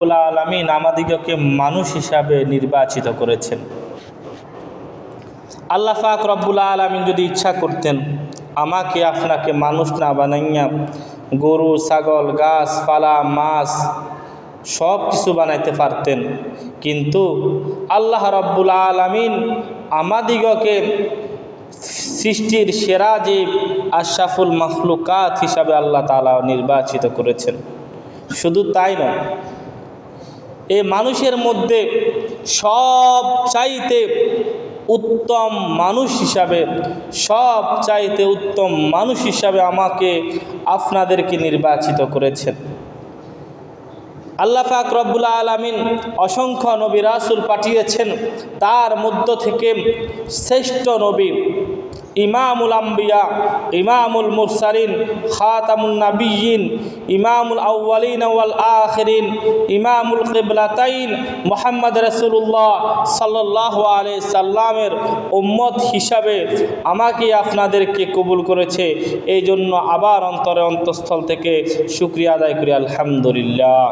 রব্বুল আলামিন আমাদিগকে মানুষ হিসাবে নির্বাচিত করেছেন। আল্লাহ পাক রব্বুল আলামিন যদি ইচ্ছা করতেন আমাকে আপনাকে মানুষ না বানাইয়া গরু, ছাগল, গাছপালা, মাছ সব কিছু বানাইতে পারতেন, কিন্তু আল্লাহ রব্বুল আলামিন আমাদিগকে সৃষ্টির সেরা জীব আশরাফুল মাখলুকাত হিসাবে আল্লাহ তাআলা নির্বাচিত করেছেন। শুধু তাই নয়, এই মানুষের মধ্যে সব চাইতে উত্তম মানুষ হিসাবে আমাকে আপনাদেরকে নির্বাচিত করেছেন। আল্লাহ পাক রব্বুল আলামিন অসংখ্য নবী রাসূল পাঠিয়েছেন, তার মধ্য থেকে শ্রেষ্ঠ নবী ইমামুল আম্বিয়া, ইমামুল মুরসালিন, খাতামুন নাবিয়্যিন, ইমামুল আউয়ালিন ওয়াল আখিরিন, ইমামুল কিবলাতাইন মুহাম্মদ রাসূলুল্লাহ সাল্লাল্লাহু আলাইহি সাল্লামের উম্মত হিসাবে আমাকে আপনাদেরকে কবুল করেছে। এই জন্য আবার অন্তরস্থল থেকে শুকরিয়া আদায় করি আলহামদুলিল্লাহ।